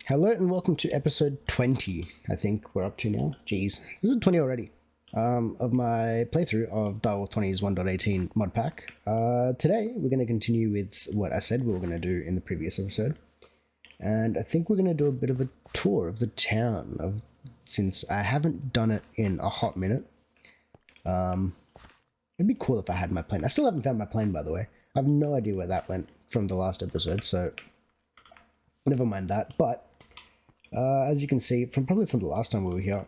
Hello and welcome to episode 20, I think we're up to now. Jeez, this is 20 already. Of my playthrough of DireWolf20's 1.18 mod pack. Today we're going to continue with what I said we were going to do in the previous episode. And I think we're going to do a bit of a tour of the town, since I haven't done it in a hot minute. It'd be cool if I had my plane. I still haven't found my plane, by the way. I have no idea where that went from the last episode, so never mind that. But as you can see, probably from the last time we were here,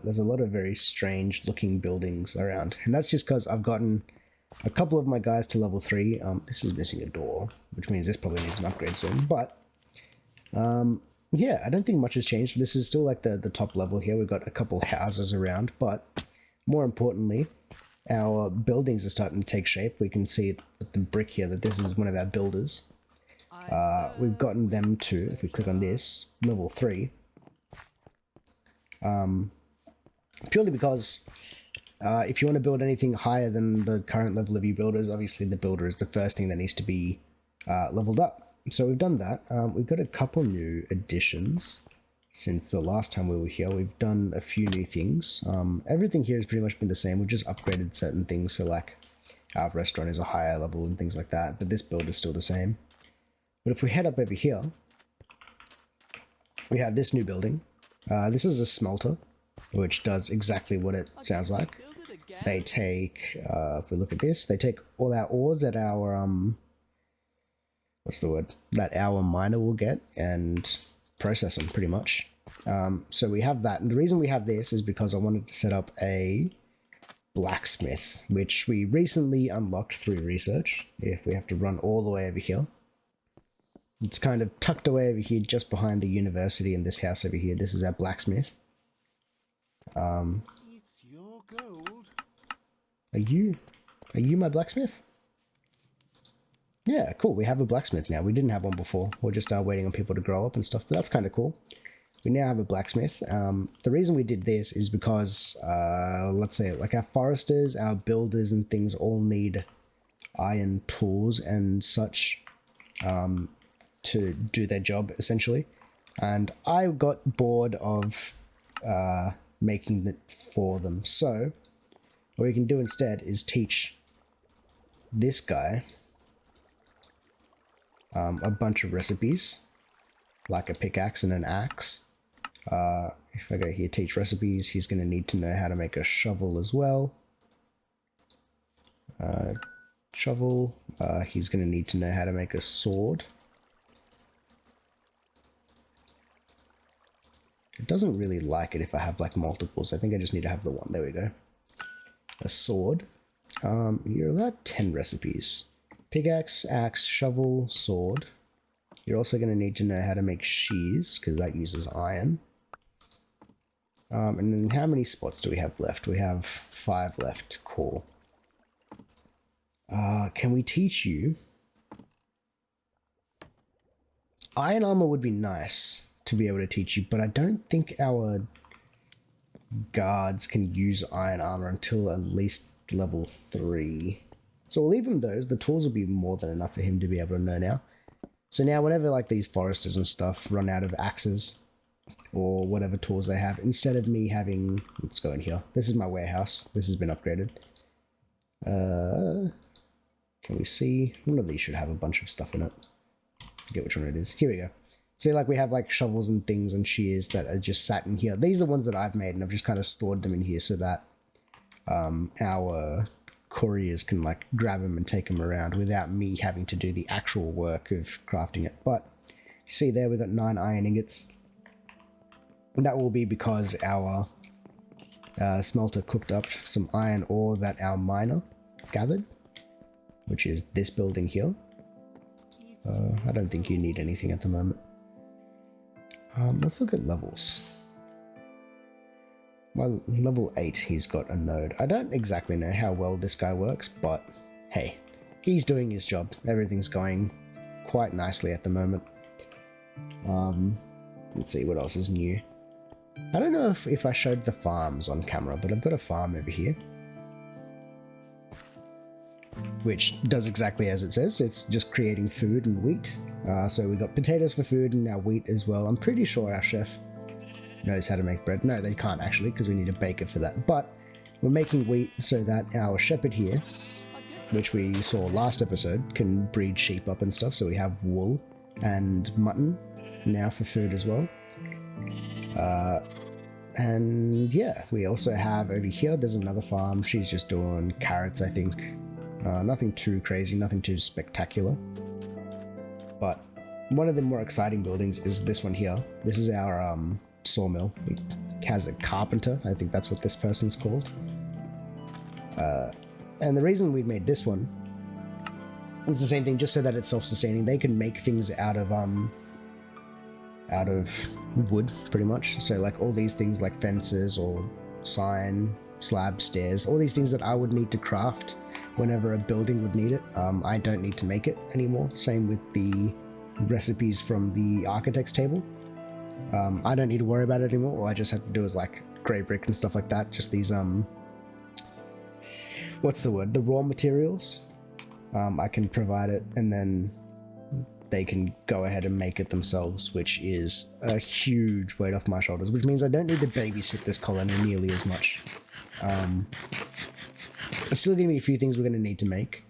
there's a lot of very strange looking buildings around. And that's just because I've gotten a couple of my guys to level 3. This is missing a door, which means this probably needs an upgrade soon. But yeah, I don't think much has changed. This is still like the top level here. We've got a couple houses around, but more importantly, our buildings are starting to take shape. We can see with the brick here that this is one of our builders. We've gotten them to, if we click on this, level 3. Purely because if you want to build anything higher than the current level of your builders, obviously the builder is the first thing that needs to be leveled up. So we've done that. We've got a couple new additions since the last time we were here. We've done a few new things. Everything here has pretty much been the same. We've just upgraded certain things, so like our restaurant is a higher level and things like that, but this build is still the same. But if we head up over here, we have this new building. This is a smelter, which does exactly what it sounds like. They take, if we look at this, they take all our ores that our, what's the word? That our miner will get and process them pretty much. So we have that. And the reason we have this is because I wanted to set up a blacksmith, which we recently unlocked through research. If we have to run all the way over here. It's kind of tucked away over here just behind the university in this house over here. This is our blacksmith. It's your gold. Are you my blacksmith? Yeah, cool. We have a blacksmith now. We didn't have one before. We're just waiting on people to grow up and stuff, but that's kind of cool. We now have a blacksmith. The reason we did this is because, let's say, like our foresters, our builders and things all need iron tools and such, to do their job essentially, and I got bored of making it for them. So what we can do instead is teach this guy a bunch of recipes, like a pickaxe and an axe. If I go here, teach recipes, he's going to need to know how to make a shovel as well. Shovel. He's going to need to know how to make a sword. It doesn't really like it if I have like multiples. I think I just need to have the one. There we go. A sword. You're allowed 10 recipes. Pickaxe, axe, shovel, sword. You're also going to need to know how to make shears, because that uses iron. And then how many spots do we have left? We have 5 left. Cool. Can we teach you? Iron armor would be nice to be able to teach you, but I don't think our guards can use iron armor until at least level 3. So we'll leave him those. The tools will be more than enough for him to be able to know now. So now whenever like these foresters and stuff run out of axes or whatever tools they have, instead of me having, let's go in here. This is my warehouse. This has been upgraded. Can we see? One of these should have a bunch of stuff in it. Forget which one it is. Here we go. See, like we have like shovels and things and shears that are just sat in here. These are the ones that I've made and I've just kind of stored them in here so that our couriers can like grab them and take them around without me having to do the actual work of crafting it. But you see there, we've got 9 iron ingots. And that will be because our smelter cooked up some iron ore that our miner gathered, which is this building here. I don't think you need anything at the moment. Let's look at levels. Well, level 8, he's got a node. I don't exactly know how well this guy works, but hey, he's doing his job. Everything's going quite nicely at the moment. Let's see what else is new. I don't know if I showed the farms on camera, but I've got a farm over here. which does exactly as it says. It's just creating food and wheat. So we got potatoes for food and now wheat as well. I'm pretty sure our chef knows how to make bread. No, they can't actually, because we need a baker for that. But we're making wheat so that our shepherd here, which we saw last episode, can breed sheep up and stuff. So we have wool and mutton now for food as well. And yeah, we also have over here, there's another farm. She's just doing carrots, I think. Nothing too crazy, nothing too spectacular. But one of the more exciting buildings is this one here. This is our sawmill. It has a carpenter. I think that's what this person's called. And the reason we made this one is the same thing, just so that it's self-sustaining. They can make things out of wood, pretty much. So like all these things like fences or sign, slab, stairs, all these things that I would need to craft whenever a building would need it, I don't need to make it anymore. Same with the recipes from the architect's table. I don't need to worry about it anymore. All I just have to do is like grey brick and stuff like that. Just these what's the word? The raw materials. I can provide it, and then they can go ahead and make it themselves, which is a huge weight off my shoulders, which means I don't need to babysit this colony nearly as much. There's still going to be a few things we're going to need to make,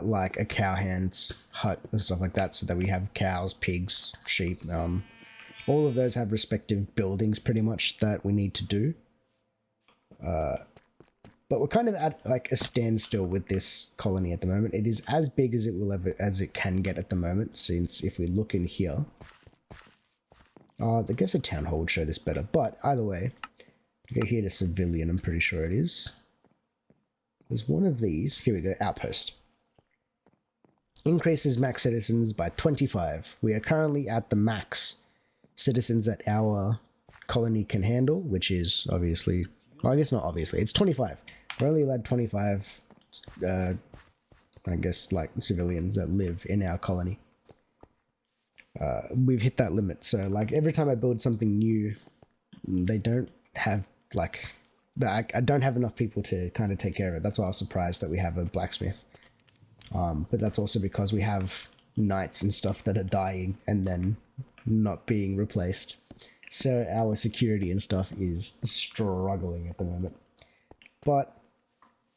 like a cowhand's hut and stuff like that, so that we have cows, pigs, sheep. All of those have respective buildings pretty much that we need to do. But we're kind of at like a standstill with this colony at the moment. It is as big as it can get at the moment, since if we look in here, I guess a town hall would show this better. But either way, go here to civilian. I'm pretty sure it is. There's one of these. Here we go. Outpost. Increases max citizens by 25. We are currently at the max citizens that our colony can handle, which is obviously, well, I guess not obviously, it's 25. We're only allowed 25, I guess, like civilians that live in our colony. We've hit that limit, so like every time I build something new, they don't have like, I don't have enough people to kind of take care of it. That's why I was surprised that we have a blacksmith. But that's also because we have knights and stuff that are dying and then not being replaced. So our security and stuff is struggling at the moment. But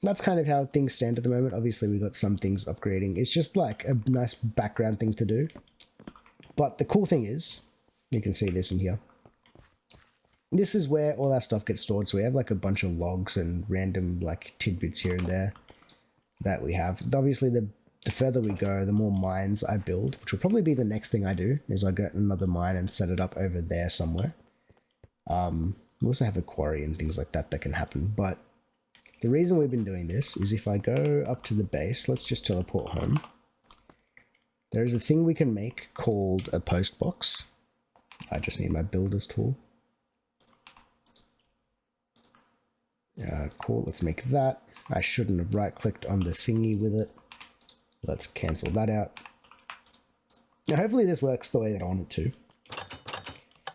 that's kind of how things stand at the moment. Obviously, we've got some things upgrading. It's just like a nice background thing to do. But the cool thing is, you can see this in here. This is where all our stuff gets stored. So we have like a bunch of logs and random like tidbits here and there that we have. Obviously, the further we go, the more mines I build, which will probably be the next thing I do, is I get another mine and set it up over there somewhere. We also have a quarry and things like that that can happen. But the reason we've been doing this is if I go up to the base, let's just teleport home. There is a thing we can make called a post box. I just need my builder's tool. Cool, let's make that. I shouldn't have right-clicked on the thingy with it. Let's cancel that out. Now, hopefully this works the way that I want it to.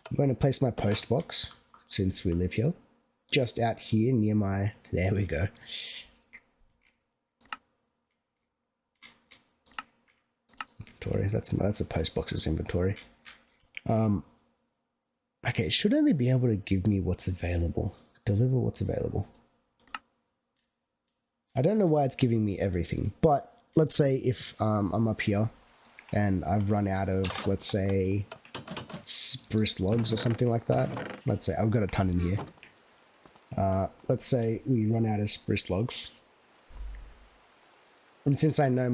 I'm going to place my post box, since we live here, just out here near my... There we go. Inventory. That's a post box's inventory. Okay, it should only be able to give me what's available. Deliver what's available. I don't know why it's giving me everything, but let's say if I'm up here and I've run out of, let's say, spruce logs or something like that. Let's say I've got a ton in here. Let's say we run out of spruce logs. And since I know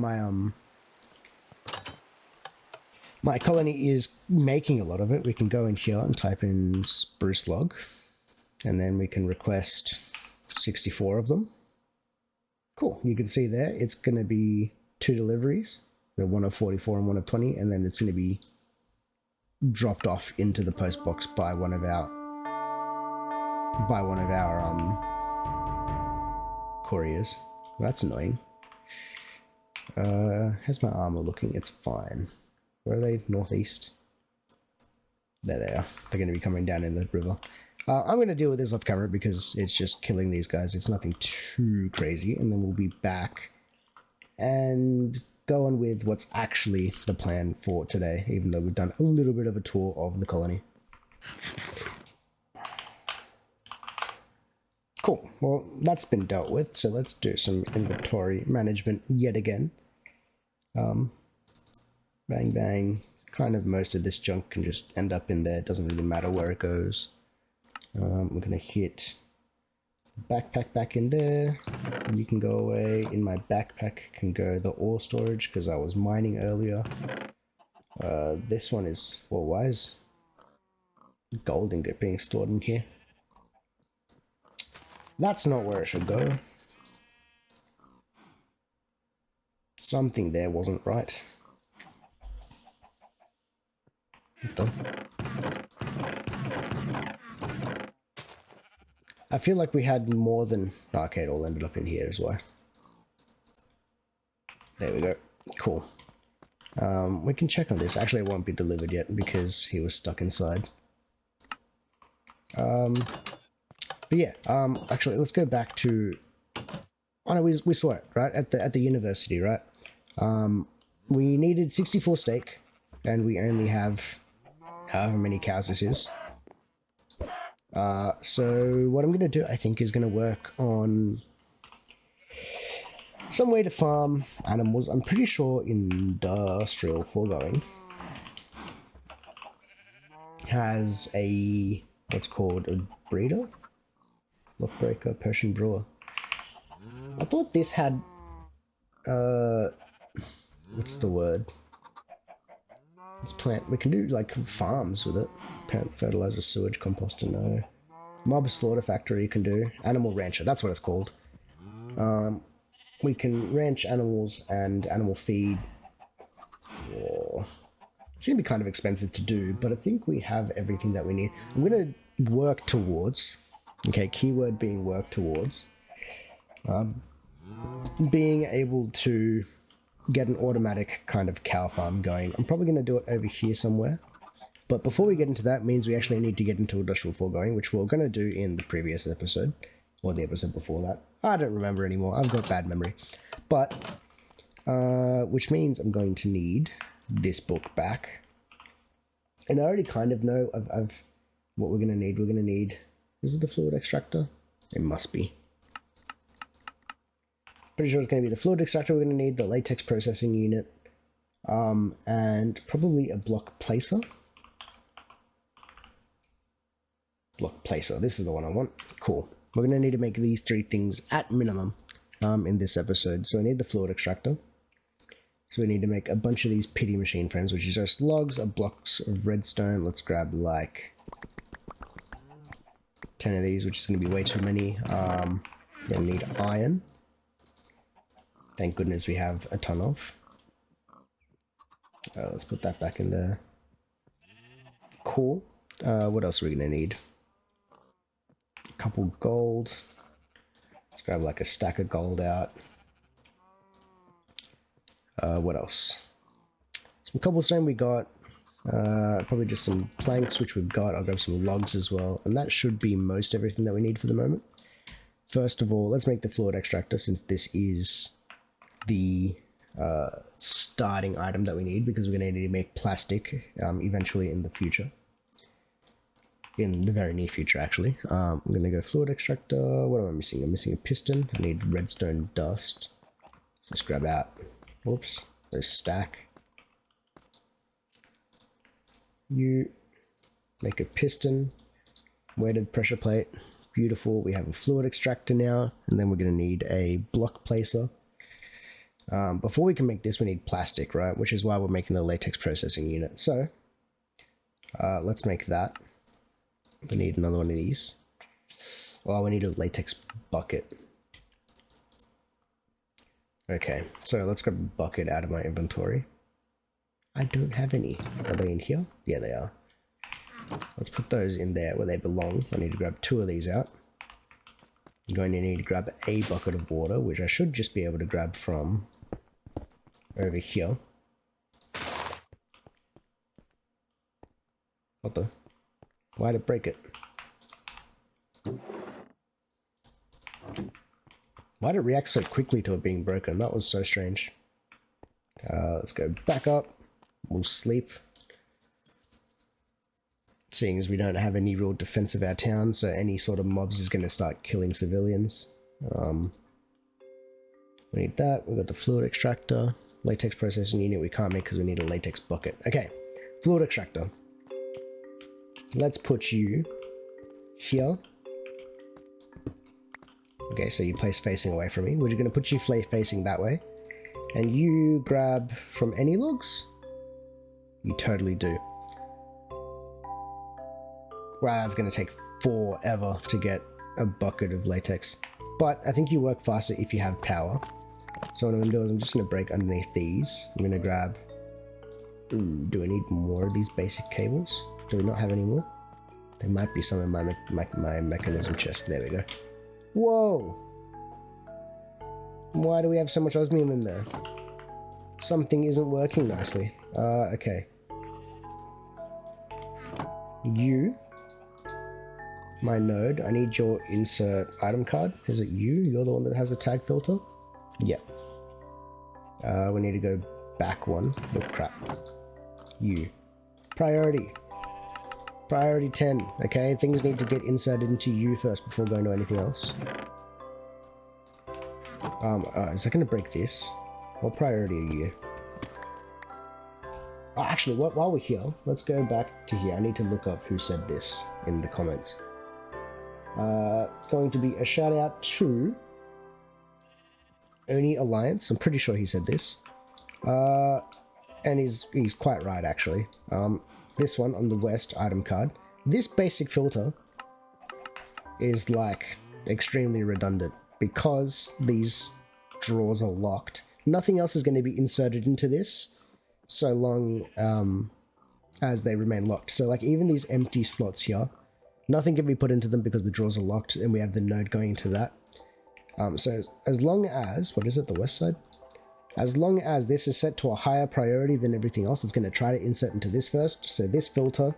my colony is making a lot of it, we can go in here and type in spruce log. And then we can request 64 of them. Cool, you can see there, it's going to be 2 deliveries. The one of 44 and one of 20, and then it's going to be dropped off into the post box by one of our couriers. That's annoying. How's my armor looking? It's fine. Where are they? Northeast. There they are. They're going to be coming down in the river. I'm going to deal with this off camera because it's just killing these guys. It's nothing too crazy, and then we'll be back and go on with what's actually the plan for today, even though we've done a little bit of a tour of the colony. Cool. Well, that's been dealt with, so let's do some inventory management yet again. Bang, bang. Kind of most of this junk can just end up in there. It doesn't really matter where it goes. We're going to hit the backpack back in there. You can go away. In my backpack can go the ore storage because I was mining earlier. This one is, well, why is gold ingot being stored in here? That's not where it should go. Something there wasn't right. What the? I feel like we had more than... Oh, okay, it all ended up in here as well. There we go. Cool. We can check on this. Actually, it won't be delivered yet because he was stuck inside. But yeah, actually, let's go back to... Oh no, we saw it, right? At the university, right? We needed 64 steak, and we only have however many cows this is. So what I'm going to do, I think, is going to work on some way to farm animals. I'm pretty sure industrial foregoing has a, what's called a breeder? Lockbreaker, Persian brewer. I thought this had, what's the word? It's plant, we can do like farms with it. Plant fertilizer, sewage, composter, no. Mob slaughter factory you can do. Animal rancher, that's what it's called. We can ranch animals and animal feed. Oh, it's going to be kind of expensive to do, but I think we have everything that we need. I'm going to work towards, okay, keyword being work towards, being able to get an automatic kind of cow farm going. I'm probably going to do it over here somewhere. But before we get into that, means we actually need to get into industrial foregoing, which we're going to do in the previous episode, or the episode before that. I don't remember anymore. I've got bad memory. But, which means I'm going to need this book back. And I already kind of know of what we're going to need. We're going to need, is it the fluid extractor? It must be. Pretty sure it's going to be the fluid extractor we're going to need, the latex processing unit, and probably a block placer. Block placer, this is the one I want. Cool. We're going to need to make these three things at minimum in this episode. So we need the fluid extractor. So we need to make a bunch of these pity machine frames, which is just logs of blocks of redstone. Let's grab like 10 of these, which is going to be way too many. Going to need iron. Thank goodness we have a ton of. Let's put that back in there. Cool. What else are we going to need? A couple gold. Let's grab like a stack of gold out. What else? Some cobblestone we got. Probably just some planks, which we've got. I'll grab some logs as well. And that should be most everything that we need for the moment. First of all, let's make the fluid extractor, since this is the starting item that we need, because we're going to need to make plastic eventually in the future. In the very near future, actually. I'm going to go fluid extractor. What am I missing? I'm missing a piston. I need redstone dust. Let's grab out. Whoops. There's stack. You make a piston. Weighted pressure plate. Beautiful. We have a fluid extractor now. And then we're going to need a block placer. Before we can make this, we need plastic, right? Which is why we're making the latex processing unit. So, let's make that. We need another one of these. Well, we need a latex bucket. Okay, so let's grab a bucket out of my inventory. I don't have any. Are they in here? Yeah, they are. Let's put those in there where they belong. I need to grab 2 of these out. I'm going to need to grab a bucket of water, which I should just be able to grab from over here. What the? Why'd it break it? Why did it react so quickly to it being broken? That was so strange. Let's go back up. We'll sleep. Seeing as we don't have any real defense of our town, so any sort of mobs is going to start killing civilians. We need that. We've got the fluid extractor. Latex processing unit we can't make because we need a latex bucket. Okay, fluid extractor. Let's put you here. Okay, so you place facing away from me. We're going to put you facing that way. And you grab from any logs? You totally do. Wow, that's going to take forever to get a bucket of latex. But I think you work faster if you have power. So what I'm going to do is I'm just going to break underneath these. I'm going to grab... do I need more of these basic cables? Do we not have any more? There might be some in my mechanism chest. There we go. Whoa! Why do we have so much osmium in there? Something isn't working nicely. Okay. You, my node, I need your insert item card. Is it you? You're the one that has the tag filter? Yeah. We need to go back one. Oh crap. You. Priority. Priority 10. Okay, things need to get inserted into you first before going to anything else. Is that going to break this? What priority are you? Oh, actually, while we're here, let's go back to here. I need to look up who said this in the comments. It's going to be a shout out to Oni Alliance. I'm pretty sure he said this. And he's quite right, actually. This one on the west item card. This basic filter is like extremely redundant because these drawers are locked. Nothing else is going to be inserted into this so long as they remain locked. So like even these empty slots here, nothing can be put into them because the drawers are locked and we have the node going into that. So as long as, what is it, the west side? As long as this is set to a higher priority than everything else, it's going to try to insert into this first. So this filter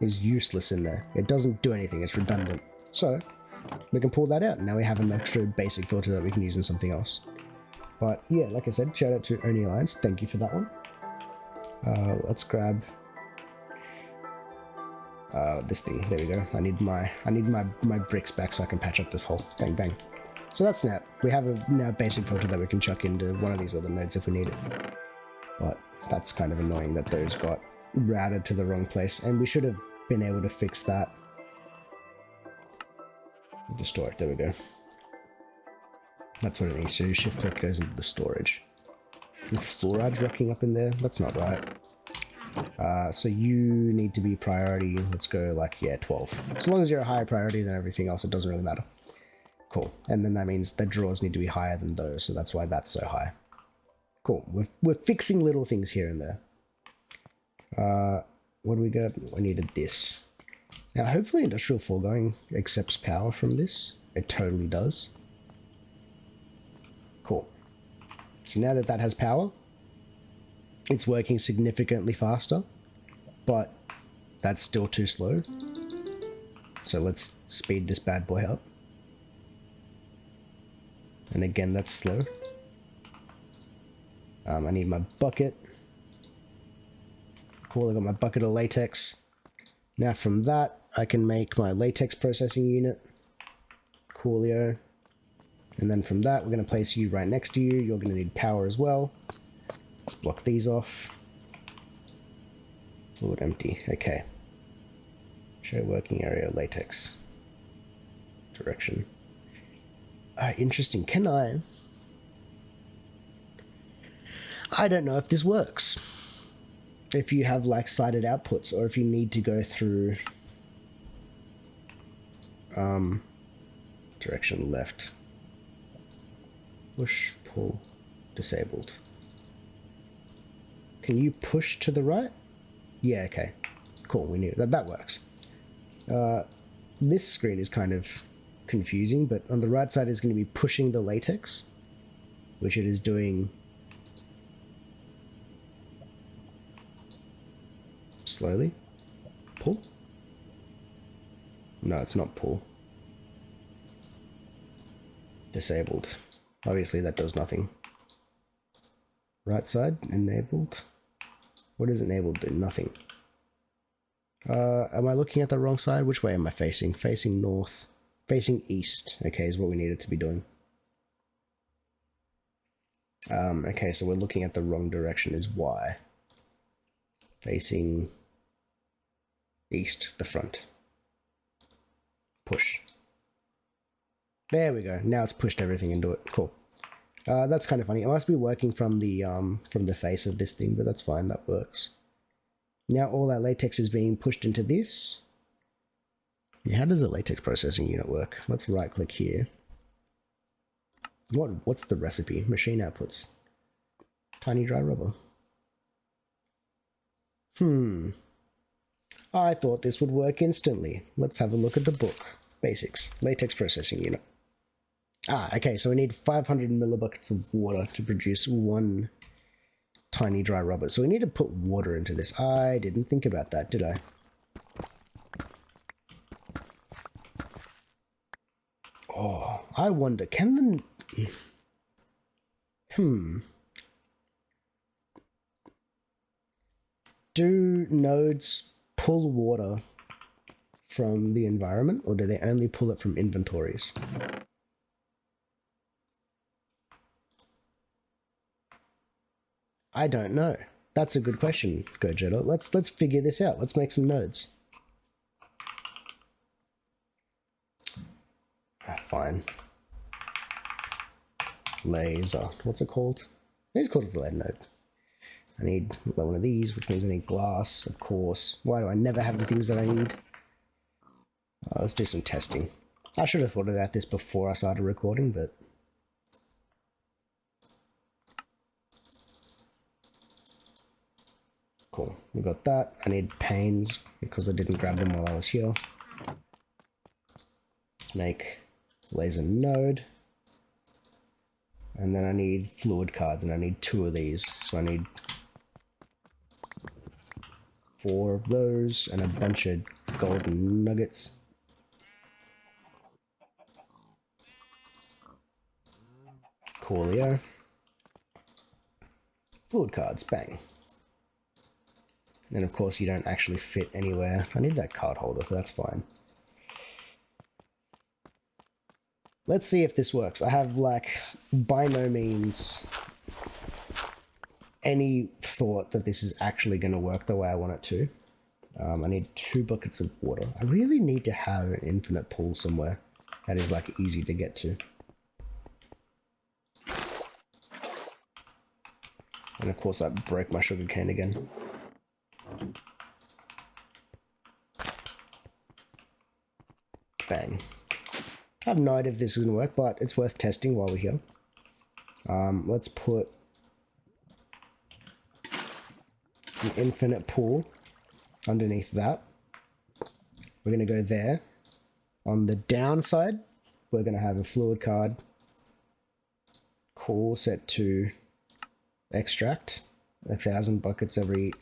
is useless in there. It doesn't do anything. It's redundant. So we can pull that out. Now we have an extra basic filter that we can use in something else. But yeah, like I said, shout out to Oni Alliance. Thank you for that one. Let's grab this thing. There we go. I need my bricks back so I can patch up this hole. Bang bang. So that's now. We have a now basic filter that we can chuck into one of these other nodes if we need it. But that's kind of annoying that those got routed to the wrong place, and we should have been able to fix that. Just store it. There we go. That's what it needs to do. Shift click goes into the storage. And storage rocking up in there? That's not right. So you need to be priority. Let's go like, yeah, 12. As long as you're a higher priority than everything else, it doesn't really matter. Cool. And then that means the drawers need to be higher than those, so that's why that's so high. Cool. We're fixing little things here and there. What do we got? I needed this. Now, hopefully Industrial Foregoing accepts power from this. It totally does. Cool. So now that that has power, it's working significantly faster, but that's still too slow. So let's speed this bad boy up. And again, that's slow. I need my bucket. Cool, I got my bucket of latex. Now from that, I can make my latex processing unit. Coolio. And then from that, we're going to place you right next to you. You're going to need power as well. Let's block these off. It's a little empty. Okay. Show working area latex. Direction. Interesting. Can I don't know if this works. If you have like sided outputs or if you need to go through direction left. Push, pull, disabled. Can you push to the right? Yeah, okay. Cool, we knew that. That works. This screen is kind of confusing, but on the right side is going to be pushing the latex, which it is doing slowly. Pull? No, it's not pull. Disabled. Obviously that does nothing. Right side, enabled. What does enabled do? Nothing. Am I looking at the wrong side? Which way am I facing? Facing north. Facing east, okay, is what we needed to be doing. Okay, so we're looking at the wrong direction is Y. Facing east, the front. Push. There we go. Now it's pushed everything into it. Cool. That's kind of funny. It must be working from the face of this thing, but that's fine. That works. Now all that latex is being pushed into this. Yeah, how does the latex processing unit work? Let's right click here. What's the recipe? Machine outputs. Tiny dry rubber. I thought this would work instantly. Let's have a look at the book. Basics. Latex processing unit. Okay, so we need 500 millibuckets of water to produce one tiny dry rubber. So we need to put water into this. I didn't think about that, did I? Oh, I wonder, can the... Do nodes pull water from the environment, or do they only pull it from inventories? I don't know. That's a good question, Gojetta. Let's figure this out. Let's make some nodes. Fine. Laser. What's it called? It's called a laser node. I need one of these, which means I need glass, of course. Why do I never have the things that I need? Let's do some testing. I should have thought about this before I started recording, but... Cool. We got that. I need panes, because I didn't grab them while I was here. Let's make laser node. And then I need fluid cards, and I need 2 of these. So I need 4 of those, and a bunch of golden nuggets. Coolio. Fluid cards, bang. And of course you don't actually fit anywhere. I need that card holder, so that's fine. Let's see if this works. I have, like, by no means any thought that this is actually going to work the way I want it to. I need 2 buckets of water. I really need to have an infinite pool somewhere that is, like, easy to get to. And of course that broke my sugarcane again. Bang. I have no idea if this is going to work, but it's worth testing while we're here. Let's put an infinite pool underneath that. We're going to go there. On the downside, we're going to have a fluid card. Cool, set to extract. 1,000 buckets every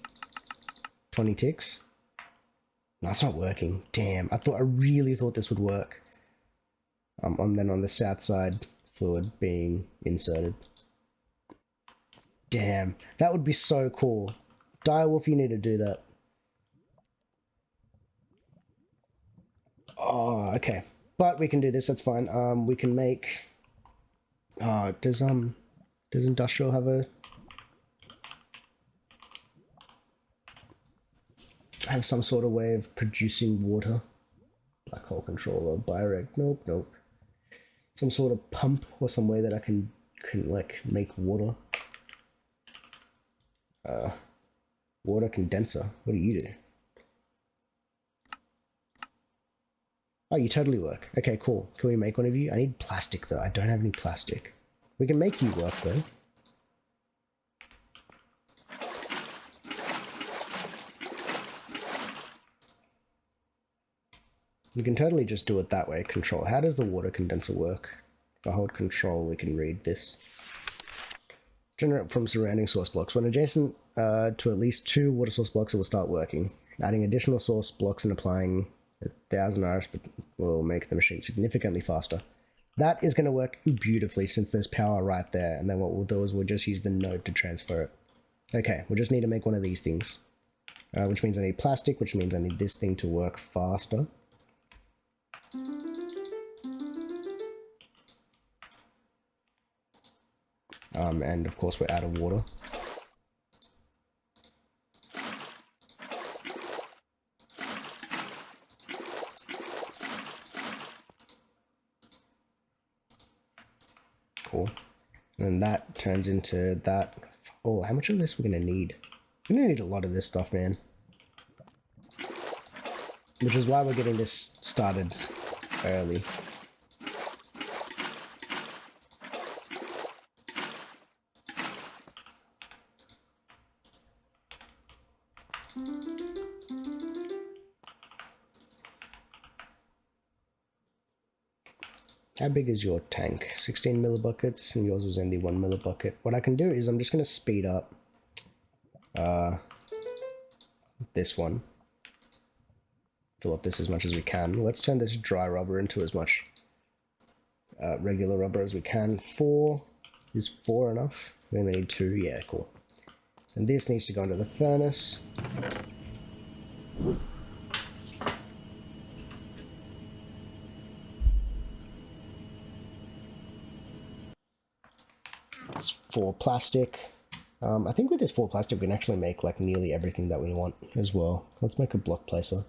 20 ticks. No, it's not working. Damn, I really thought this would work. And then on the south side, fluid being inserted. Damn, that would be so cool. DireWolf, you need to do that. Oh, okay. But we can do this, that's fine. We can make... does Industrial have some sort of way of producing water? Black hole controller, Birect, nope. Some sort of pump or some way that I can like make water. Water condenser. What do you do? Oh, you totally work. Okay, cool. Can we make one of you? I need plastic though. I don't have any plastic. We can make you work though. We can totally just do it that way. Control. How does the water condenser work? If I hold control, we can read this. Generate from surrounding source blocks. When adjacent to at least 2 water source blocks, it will start working. Adding additional source blocks and applying 1,000 RS will make the machine significantly faster. That is going to work beautifully since there's power right there. And then what we'll do is we'll just use the node to transfer it. Okay, we just need to make one of these things. Which means I need plastic, which means I need this thing to work faster. And of course we're out of water. Cool. And that turns into that. Oh, how much of this we're going to need? We're going to need a lot of this stuff, man. Which is why we're getting this started early. How big is your tank? 16 millibuckets, and yours is only 1 millibucket. What I can do is I'm just going to speed up this one. Fill up this as much as we can. Let's turn this dry rubber into as much regular rubber as we can. 4 is 4 enough? We only need 2. Yeah, cool. And this needs to go into the furnace. It's 4 plastic. I think with this 4 plastic we can actually make like nearly everything that we want as well. Let's make a block placer.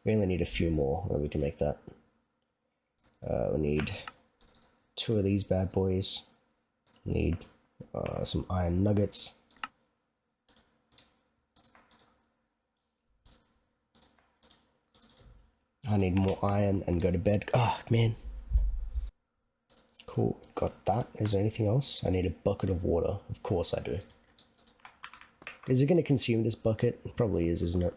We only need a few more and we can make that. We need 2 of these bad boys. We need some iron nuggets. I need more iron and go to bed. Ah, man. Cool, got that. Is there anything else? I need a bucket of water. Of course I do. Is it going to consume this bucket? It probably is, isn't it?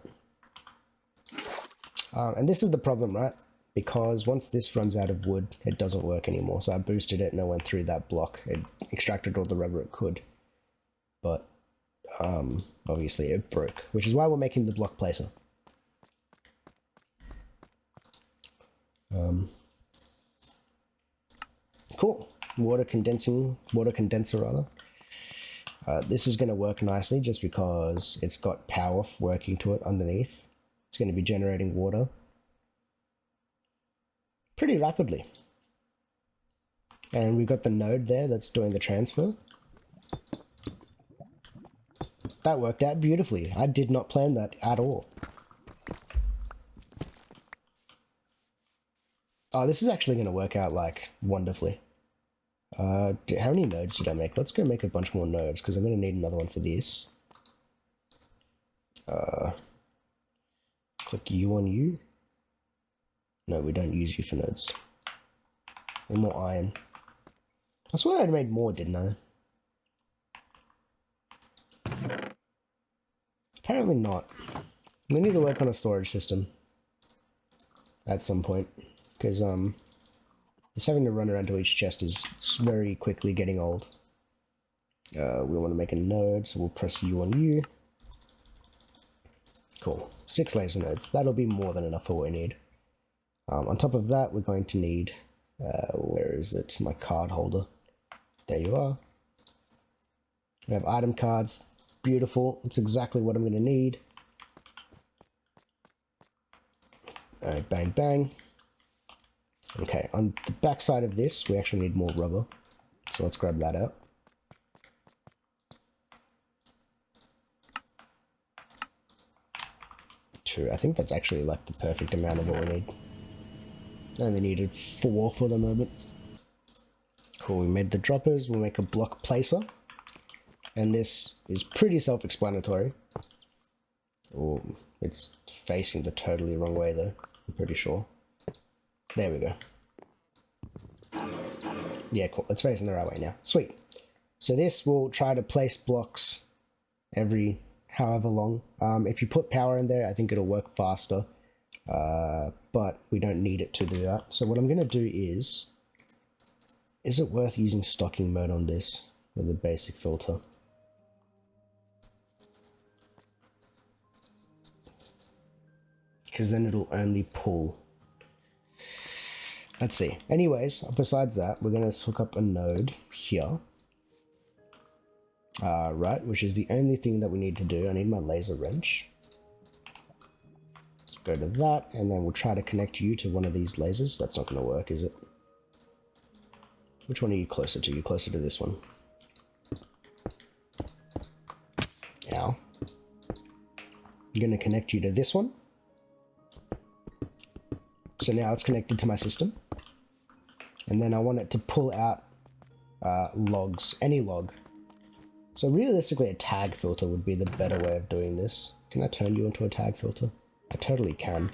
And this is the problem, right? Because once this runs out of wood, it doesn't work anymore. So I boosted it and I went through that block. It extracted all the rubber it could. But obviously it broke, which is why we're making the block placer. Cool. Water condenser rather. This is going to work nicely just because it's got power working to it underneath. It's going to be generating water pretty rapidly. And we've got the node there that's doing the transfer. That worked out beautifully. I did not plan that at all. Oh, this is actually going to work out like wonderfully. How many nodes did I make? Let's go make a bunch more nodes because I'm going to need another one for this. Click U on U. No, we don't use U for nodes. And more iron. I swear I made more, didn't I? Apparently not. We need to work on a storage system at some point because just having to run around to each chest is very quickly getting old. We want to make a node, so we'll press U on U. Cool. 6 laser nodes. That'll be more than enough for what we need. On top of that, we're going to need... where is it? My card holder. There you are. We have item cards. Beautiful. That's exactly what I'm going to need. Alright, bang, bang. Okay, on the back side of this, we actually need more rubber. So let's grab that out. I think that's actually like the perfect amount of what we need. I only needed 4 for the moment. Cool, we made the droppers, we'll make a block placer. And this is pretty self-explanatory. Oh, it's facing the totally wrong way though, I'm pretty sure. There we go. Yeah, cool, it's facing the right way now. Sweet. So this will try to place blocks every however long. If you put power in there, I think it'll work faster. But we don't need it to do that. So what I'm going to do is it worth using stocking mode on this with a basic filter? Because then it'll only pull. Let's see. Anyways, besides that, we're going to hook up a node here. Right, which is the only thing that we need to do. I need my laser wrench. Let's go to that, and then we'll try to connect you to one of these lasers. That's not going to work, is it? Which one are you closer to? You're closer to this one. Now, I'm going to connect you to this one. So now it's connected to my system. And then I want it to pull out logs, any log. So realistically, a tag filter would be the better way of doing this. Can I turn you into a tag filter? I totally can.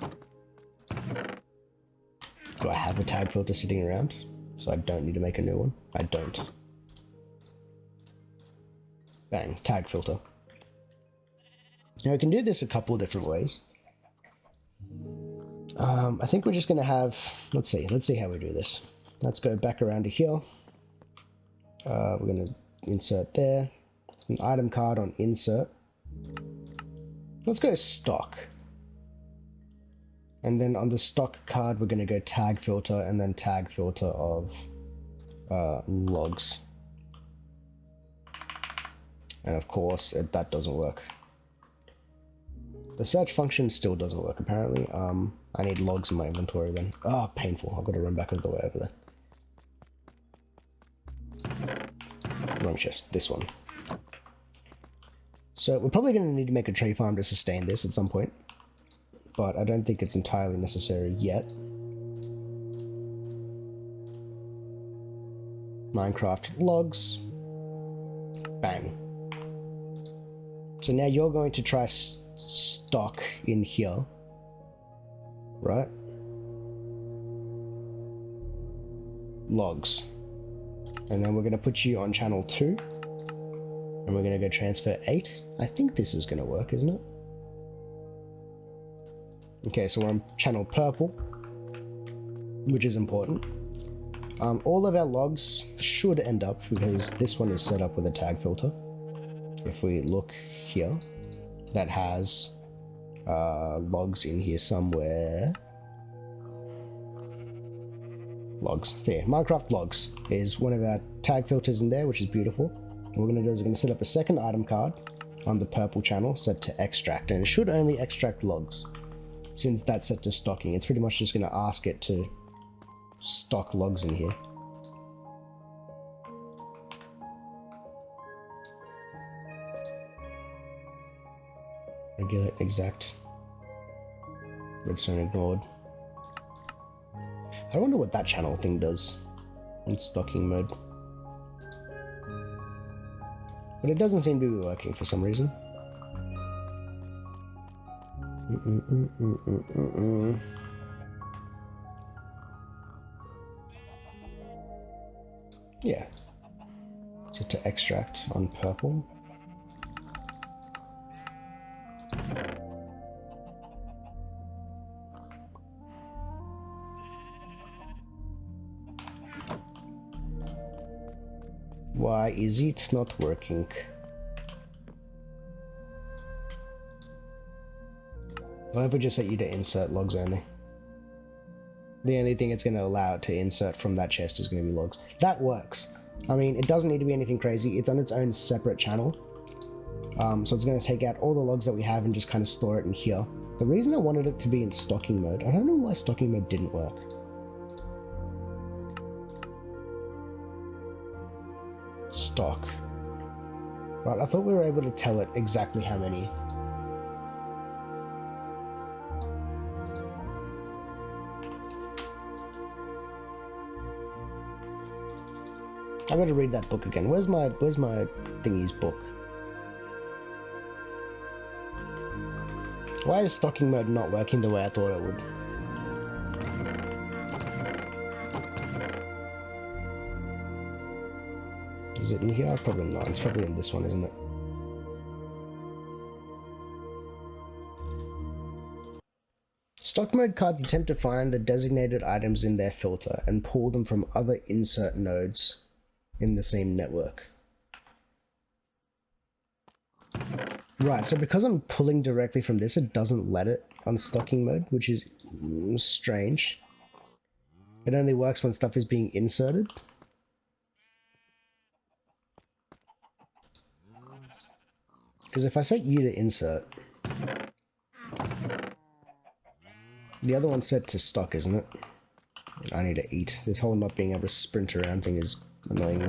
Do I have a tag filter sitting around? So I don't need to make a new one? I don't. Bang, tag filter. Now we can do this a couple of different ways. I think we're just going to have, let's see how we do this. Let's go back around to here. We're going to insert there. An item card on insert. Let's go stock. And then on the stock card, we're going to go tag filter and then tag filter of logs. And of course, that doesn't work. The search function still doesn't work, apparently. I need logs in my inventory then. Oh, painful. I've got to run back all the way over there. Wrong chest. This one. So we're probably going to need to make a tree farm to sustain this at some point. But I don't think it's entirely necessary yet. Minecraft logs. Bang. So now you're going to try stock in here. Right? Logs. And then we're going to put you on channel 2. And we're going to go transfer 8. I think this is going to work, isn't it? Okay, so we're on channel purple, which is important. All of our logs should end up, because this one is set up with a tag filter. If we look here, that has logs in here somewhere. Logs. There. Minecraft logs is one of our tag filters in there, which is beautiful. What we're going to do is we're going to set up a second item card on the purple channel set to extract, and it should only extract logs. Since that's set to stocking, it's pretty much just going to ask it to stock logs in here. Regular, exact. Redstone ignored. I wonder what that channel thing does in stocking mode. But it doesn't seem to be working for some reason. Yeah. Set to extract on purple. Why is it not working? What if we just set you to insert logs only? The only thing it's going to allow it to insert from that chest is going to be logs. That works. I mean, it doesn't need to be anything crazy. It's on its own separate channel. So it's going to take out all the logs that we have and just kind of store it in here. The reason I wanted it to be in stocking mode, I don't know why stocking mode didn't work. Stock. Right, I thought we were able to tell it exactly how many. I've got to read that book again. Where's my thingy's book? Why is stocking mode not working the way I thought it would? Is it in here? Probably not. It's probably in this one, isn't it? Stock mode cards attempt to find the designated items in their filter and pull them from other insert nodes in the same network. Right, so because I'm pulling directly from this, it doesn't let it on stocking mode, which is strange. It only works when stuff is being inserted. Because if I set you to insert, the other one's set to stock, isn't it? And I need to eat. This whole not being able to sprint around thing is annoying me.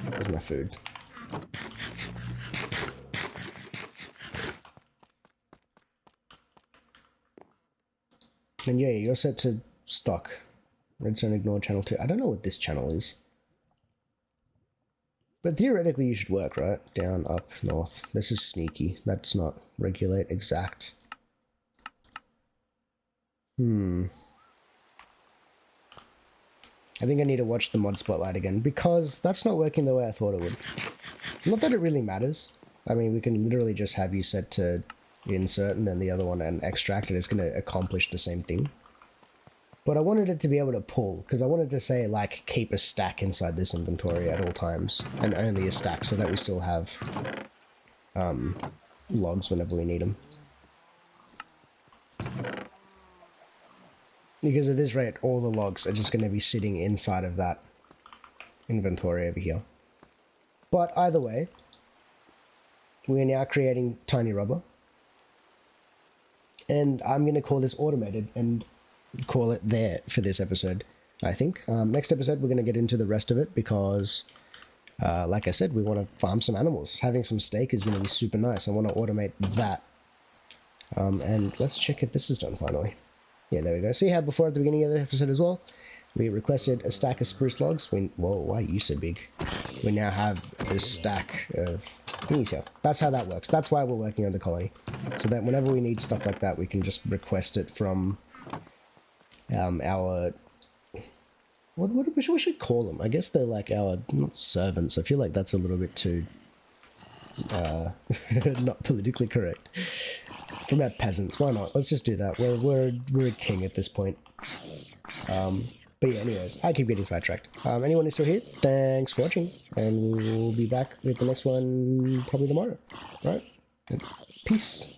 Where's my food? And yeah, you're set to stock. Redstone ignore channel 2. I don't know what this channel is. But theoretically you should work, right? Down, up, north. This is sneaky. That's not regulate exact. I think I need to watch the mod spotlight again, because that's not working the way I thought it would. Not that it really matters. I mean, we can literally just have you set to insert and then the other one and extract, and it's going to accomplish the same thing. But I wanted it to be able to pull, because I wanted to say, like, keep a stack inside this inventory at all times, and only a stack, so that we still have logs whenever we need them. Because at this rate, all the logs are just going to be sitting inside of that inventory over here. But either way, we are now creating tiny rubber. And I'm going to call this automated and call it there for this episode, I think. Next episode, we're going to get into the rest of it because, like I said, we want to farm some animals. Having some steak is going to be super nice. I want to automate that. And let's check if this is done finally. Yeah, there we go. See how before at the beginning of the episode as well, we requested a stack of spruce logs. Whoa, why are you so big? We now have a stack of thingies here. That's how that works. That's why we're working on the colony. So that whenever we need stuff like that, we can just request it from our... What we should call them? I guess they're like our... not servants. I feel like that's a little bit too... not politically correct. From our peasants, why not? Let's just do that. We're a king at this point. But yeah, anyways, I keep getting sidetracked. Anyone who's still here, thanks for watching, and we'll be back with the next one probably tomorrow. All right? Peace.